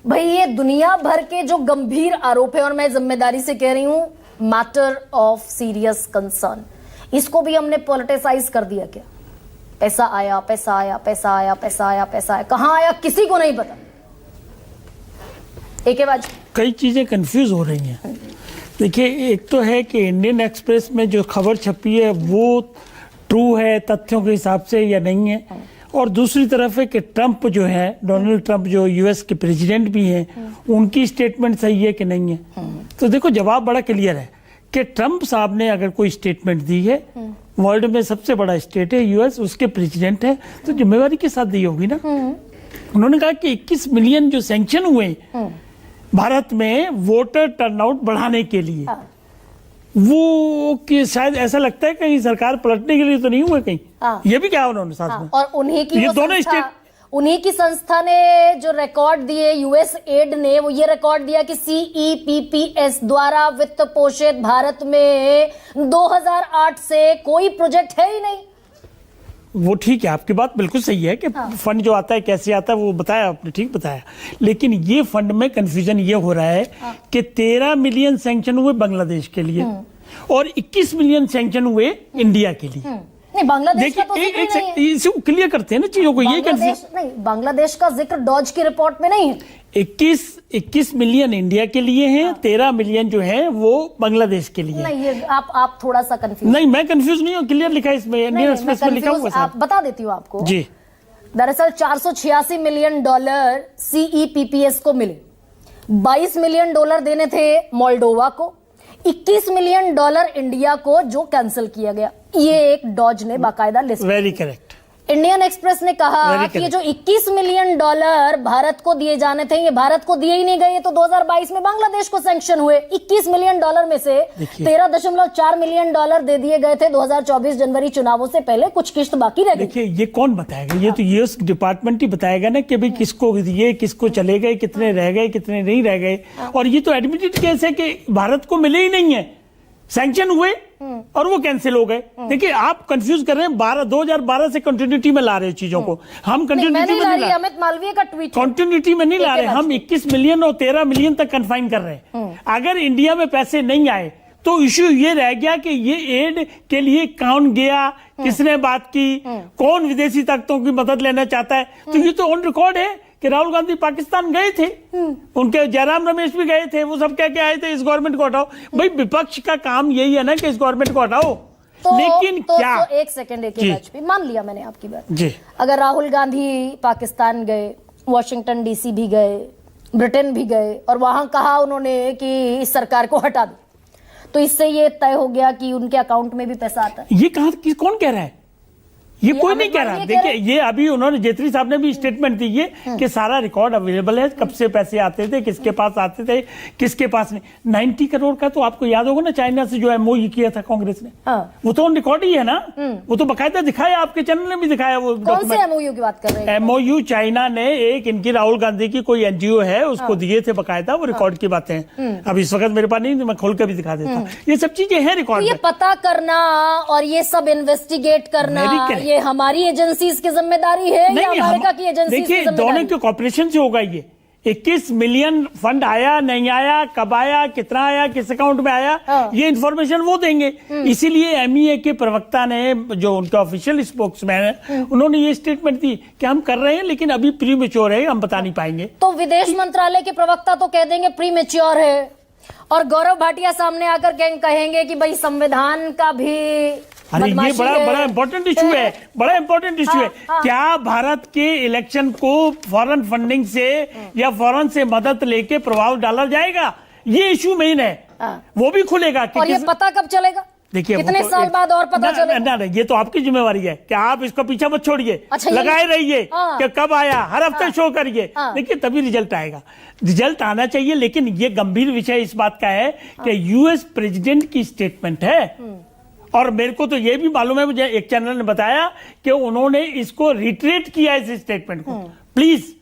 भाई ये दुनिया भर के जो गंभीर आरोप है, और मैं जिम्मेदारी से कह रही हूं, मैटर ऑफ सीरियस कंसर्न, इसको भी हमने पॉलिटिसाइज कर दिया क्या? पैसा आया, पैसा आया, पैसा आया, पैसा आया, पैसा आया, कहां आया किसी को नहीं पता। एक बात, कई चीजें कंफ्यूज हो रही हैं। देखिए, एक तो है कि इंडियन एक्सप्रेस में जो खबर छपी है वो ट्रू है तथ्यों के हिसाब से या नहीं है, और दूसरी तरफ है कि ट्रंप जो है, डोनाल्ड ट्रंप जो यूएस के प्रेसिडेंट भी हैं, उनकी स्टेटमेंट सही है कि नहीं है। तो देखो, जवाब बड़ा क्लियर है कि ट्रंप साहब ने अगर कोई स्टेटमेंट दी है, वर्ल्ड में सबसे बड़ा स्टेट है यूएस, उसके प्रेसिडेंट है, तो जिम्मेवारी के साथ दी होगी ना। उन्होंने कहा कि 21 मिलियन जो सैंक्शन हुए भारत में वोटर टर्नआउट बढ़ाने के लिए, वो कि शायद ऐसा लगता है कहीं सरकार पलटने के लिए तो नहीं हुए कहीं। ये भी क्या उन्होंने साथ में, और उन्हीं की ये दोनों स्टेट, उन्हीं की संस्था ने जो रिकॉर्ड दिए, यूएस एड ने, वो ये रिकॉर्ड दिया कि CEPPS द्वारा वित्त पोषित भारत में 2008 से कोई प्रोजेक्ट है ही नहीं। वो ठीक है, आपकी बात बिल्कुल सही है कि फंड जो आता है कैसे आता है वो बताया आपने, ठीक बताया। लेकिन ये फंड में कंफ्यूजन ये हो रहा है कि 13 मिलियन सैंक्शन हुए बांग्लादेश के लिए और 21 मिलियन सैंक्शन हुए इंडिया के लिए। नहीं, बांग्लादेश का तो जिक्र नहीं है। इसे क्लियर करते हैं ना चीजों को, ये नहीं, बांग्लादेश का जिक्र डॉज की रिपोर्ट में नहीं है। 21 मिलियन इंडिया के लिए हैं, 13 मिलियन जो है वो बांग्लादेश के लिए। नहीं, ये आप थोड़ा सा कंफ्यूज। नहीं, मैं कंफ्यूज नहीं हूँ, क्लियर लिखा है इसमें, इंडियन एक्सप्रेस में लिखा हुआ है। आप बता देती हूँ आपको जी। दरअसल $486 मिलियन CEPPS को मिले, $22 मिलियन देने थे मोल्डोवा को, $21 मिलियन इंडिया को, जो कैंसिल किया गया। ये एक डॉज ने बाकायदा list. Very correct. Indian express ने कहा कि ये जो $21 मिलियन भारत को दिए जाने थे, ये भारत को दिए ही नहीं गए, तो 2022 में बांग्लादेश को सैंक्शन हुए। $21 मिलियन में से $13.4 मिलियन दे दिए गए थे 2024 जनवरी चुनावों से पहले, कुछ किश्त बाकी रह गई। देखिए, ये कौन बताएगा? ये तो यूएस डिपार्टमेंट ही बताएगा ना कि भाई किसको दिए, किसको चले गए, कितने रह गए, कितने नहीं रह गए। और ये तो एडमिटेड केस है कि भारत को मिले ही नहीं है, सैंक्शन हुए और वो कैंसिल हो गए। देखिए, आप कंफ्यूज कर रहे हैं, 2012 से कंटिन्यूटी में ला रहे हैं चीजों को। हम कंटिन्यूटी में नहीं ला रहे, अमित मालवीय का ट्वीट कंटिन्यूटी में नहीं ला रहे, हम 21 मिलियन और 13 मिलियन तक कन्फाइन कर रहे हैं। अगर इंडिया में पैसे नहीं आए तो इश्यू ये रह गया कि ये एड के लिए कौन गया, किसने बात की, कौन विदेशी ताकतों की मदद लेना चाहता है। तो ये तो ऑन रिकॉर्ड है कि राहुल गांधी पाकिस्तान गए थे, उनके जयराम रमेश भी गए थे, वो सब कह के आए थे इस गवर्नमेंट को हटाओ। भाई, विपक्ष का काम यही है ना कि इस गवर्नमेंट को हटाओ। लेकिन क्या एक सेकंड, एक मान लिया मैंने आपकी बात जी। अगर राहुल गांधी पाकिस्तान गए, वॉशिंगटन DC भी गए, ब्रिटेन भी गए, और वहां कहा उन्होंने कि इस सरकार को हटा दो, तो इससे ये तय हो गया कि उनके अकाउंट में भी पैसा आता है। ये कहा, कौन कह रहा है? ये कोई नहीं कह रहा। देखिए, ये अभी उन्होंने, जेटली साहब ने भी स्टेटमेंट दी है कि सारा रिकॉर्ड अवेलेबल है, कब से पैसे आते थे, किसके पास आते थे, किसके पास नहीं। 90 करोड़ का तो आपको याद होगा ना, चाइना से जो MOU किया था कांग्रेस ने, वो तो रिकॉर्ड ही है ना, वो तो बाकायदा दिखाया, आपके चैनल ने भी दिखाया। वो कौन से MOU की बात कर रहे हैं? MOU चाइना ने एक इनकी राहुल गांधी की कोई NGO है उसको दिए थे बाकायदा, वो रिकॉर्ड की बातें हैं। अब इस वक्त मेरे पास नहीं, मैं खोल कर भी दिखा देता। ये सब चीजें हैं रिकॉर्ड। ये पता करना और ये सब इन्वेस्टिगेट करना, ये हमारी एजेंसीज की जिम्मेदारी है या अमेरिका की एजेंसीज की जिम्मेदारी? देखिए, दोनों के कॉपरेशन से होगा ये। 21 मिलियन फंड आया, नहीं आया, कब आया, कितना आया, किस अकाउंट में आया, ये इंफॉर्मेशन वो देंगे। इसीलिए MEA के प्रवक्ता ने, जो उनका ऑफिशियल स्पोक्समैन है, उन्होंने ये स्टेटमेंट दी कि हम कर रहे हैं लेकिन अभी प्रीमेच्योर है, हम बता नहीं पाएंगे। तो विदेश मंत्रालय के प्रवक्ता तो कह देंगे प्रीमेच्योर है, और गौरव भाटिया सामने आकर कहेंगे कि भाई संविधान का भी। अरे, ये बड़ा इंपॉर्टेंट इशू है, बड़ा इंपॉर्टेंट इशू है। क्या भारत के इलेक्शन को फॉरेन फंडिंग से या फॉरेन से मदद लेके प्रभाव डाला जाएगा? ये इशू मेन है, वो भी खुलेगा। और ये पता कब चलेगा? देखिए, कितने साल बाद और पता चलेगा? ना, ये तो आपकी जिम्मेवारी है कि आप इसको पीछे मत छोड़िए, लगाए रहिए कि कब आया, हर हफ्ते शो करिए। देखिए, तभी रिजल्ट आएगा। रिजल्ट आना चाहिए, लेकिन ये गंभीर विषय इस बात का है कि यूएस प्रेसिडेंट की स्टेटमेंट है, और मेरे को तो ये भी मालूम है, मुझे एक चैनल ने बताया कि उन्होंने इसको रिट्रीट किया इस स्टेटमेंट को। प्लीज,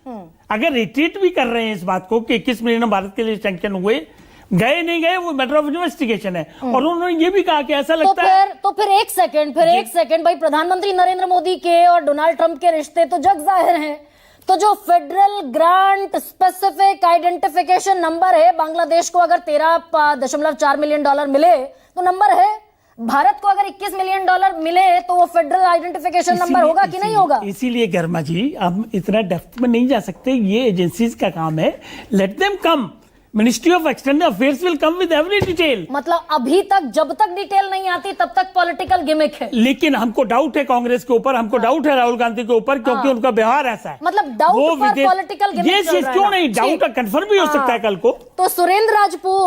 अगर रिट्रीट भी कर रहे हैं इस बात को कि 21 मिलियन भारत के लिए सैंक्शन हुए, गए नहीं गए वो मैटर ऑफ इन्वेस्टिगेशन है। और उन्होंने ये भी कहा कि ऐसा लगता है। तो फिर एक सेकंड भाई, प्रधानमंत्री नरेंद्र मोदी के और डोनाल्ड ट्रंप के रिश्ते तो जग जाहिर हैं, तो जो federal grant specific identification number है, बांग्लादेश को अगर 13.4 मिलियन डॉलर मिले तो नंबर है, भारत को अगर 21 मिलियन डॉलर मिले तो वो फेडरल आइडेंटिफिकेशन नंबर होगा कि नहीं होगा? इसीलिए गर्मा जी हम इतना डेप्थ में नहीं जा सकते, ये एजेंसीज का काम है, let them come, ministry of external affairs will come with every detail. मतलब अभी तक जब तक डिटेल नहीं आती तब तक पॉलिटिकल गिमिक है। लेकिन हमको डाउट है कांग्रेस के ऊपर, हमको डाउट है राहुल गांधी के ऊपर, क्योंकि उनका व्यवहार ऐसा है। मतलब डाउट पर पॉलिटिकल गिमिक ये चीज क्यों नहीं, डाउट कंफर्म भी हो सकता है कल को। तो सुरेंद्र राजपूत